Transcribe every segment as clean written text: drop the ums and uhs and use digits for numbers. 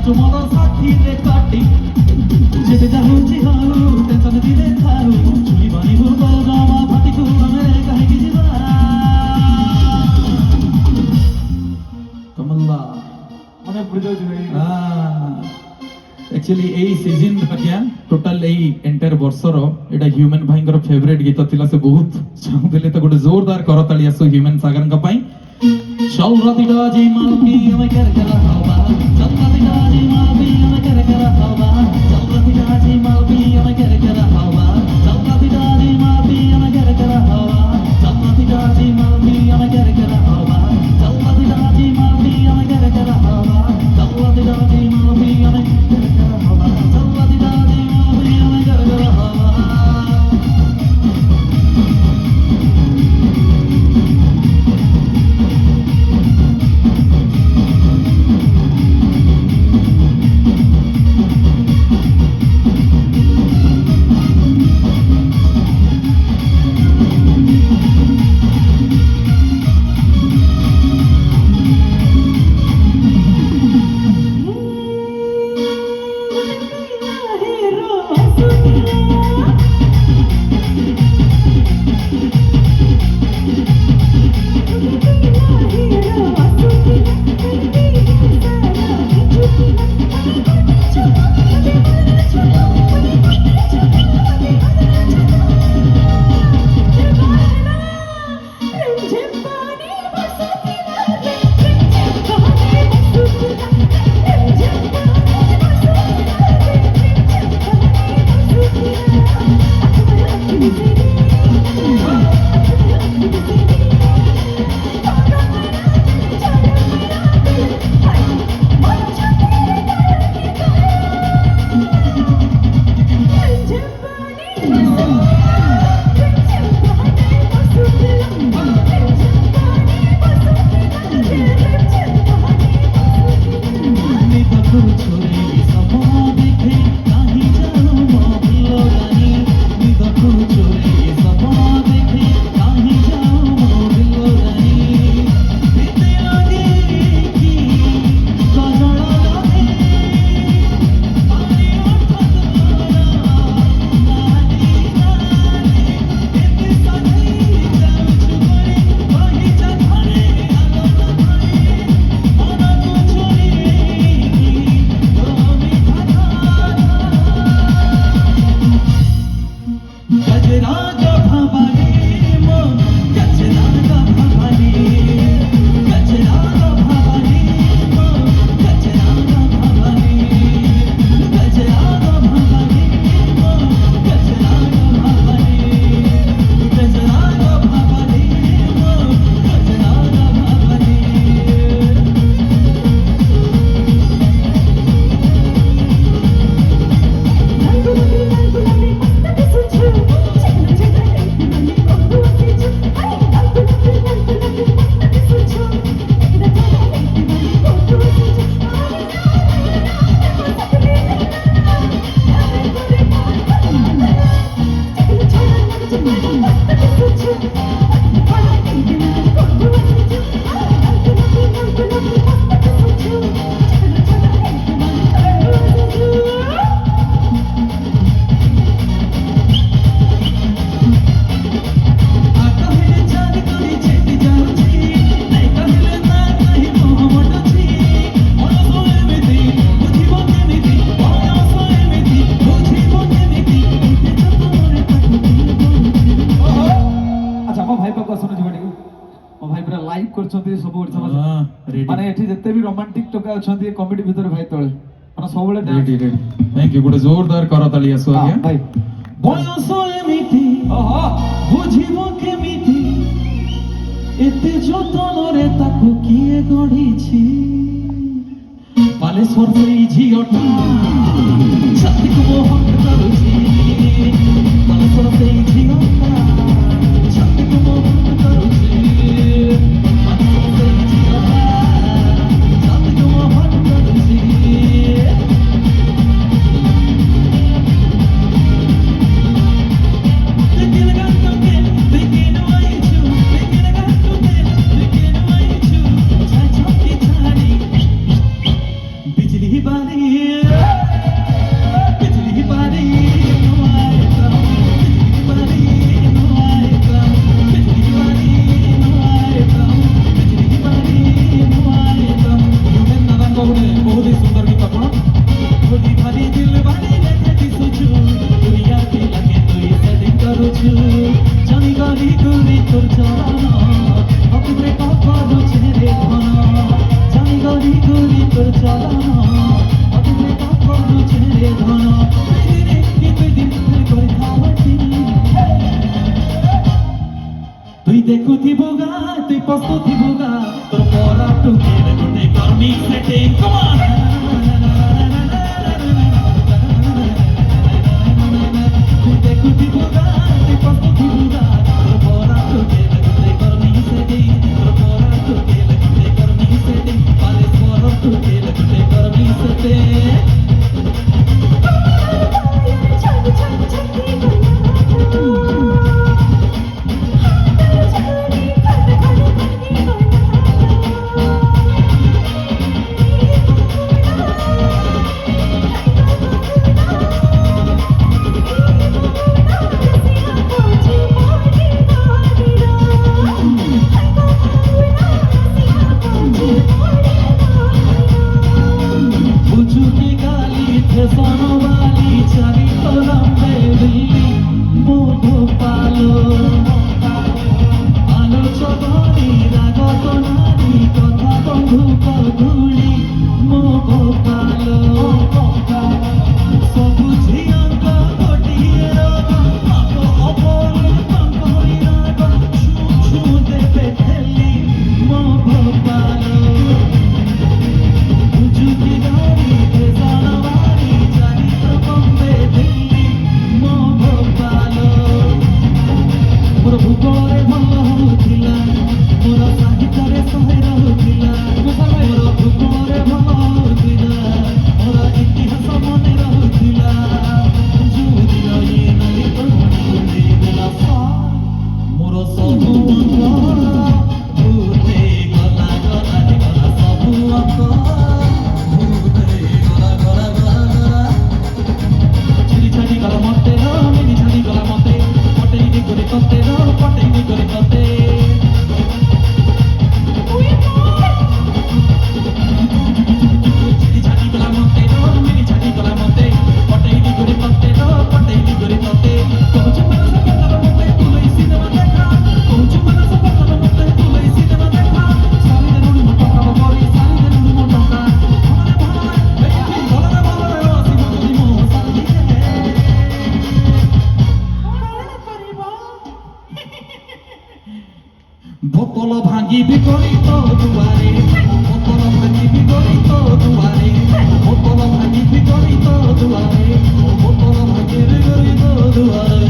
ତୁମର ସାଥିରେ କାଟି ଯେତେ ଚାହୁଁଛି ହଉ ଟେନସନ ଦିନେ ଥାଉ ଛୁଇଁବନି ଭୂତ ଜମା ଫାଟିକୁ ଆମେ କାହିଁକି ଯିବା କମଲା ମାନେ ବୁଝାଉଛି ଭାଇ एक्चुअली एई सीजन क्या टोटल एई एंटायर वर्षर एटा ह्यूमन भाईंकर फेवरेट गीत थिला से बहुत चाहुथिले तो गोटे जोरदार करताली आसो ह्यूमन सागर का पई चल रतिगा जी मालपी हम कर कर हवा चल रतिगा जी मालपी हम कर कर हवा चल रतिगा जी मालपी हम कर कर हवा चल रतिगा जी मालपी हम कर कर हवा चल रतिगा जी मालपी हम कर कर हवा चल रतिगा जी मालपी हम कर कर हवा चल रतिगा जी मालपी हम कर कर हवा चल रतिगा जी मालपी हम कर कर हवा माने एठी जत्ते भी रोमांटिक टोका अछंती कॉमेडी भीतर भाई तळे माने सबले ready ready thank you good जोरदार करताली आसो आज्ञा भाई बयस एमिति ओहो बुझिबो केमिति एते जतन रे ताकू किए गढीछि बालेश्वर सेई झियोटी छाती को मोहन करूछि बालेश्वर सेई झियोटा छाती को मोहन करूछि Bali খুবই সুন্দর গীত কোন ভুলি ভালি দিল বানি লেখে দিছুছু দুনিয়া কি লাগে তুই সেটিং করুছু জানি গলি গুলি তোর চালানা অপুরে কপালু ছেড়ে ধন জানি গলি গুলি তোর চালানা অপুরে কপালু ছেড়ে ধন তুই দিন করে খাওয়াতি তুই দেখুথিবু গা তুই পস্তুথিবু গা তোর পরা টুকে গুটে করমি সেটিং কাম অন তুই দেখুথিবু গা তুই পস্তুথিবু গা তোর পরা টুকে গুটে করমি সেটিং তোর পরা টুকে গুটে করমি সেটিং পালে পরা টুকে গুটে করমি সেটিং বোতল ভাঙি বিপরীত দুয়ারে বোতল ভাঙি বিপরীত দুয়ারে বোতল ভাঙি বিপরীত দুয়ারে বোতল ভাঙি বিপরীত দুয়ারে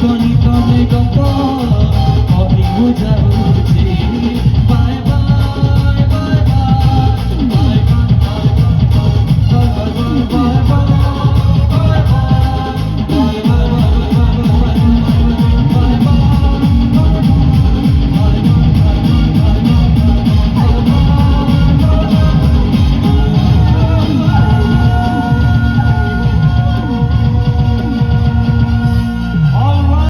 গণিত গপ অভিভুজা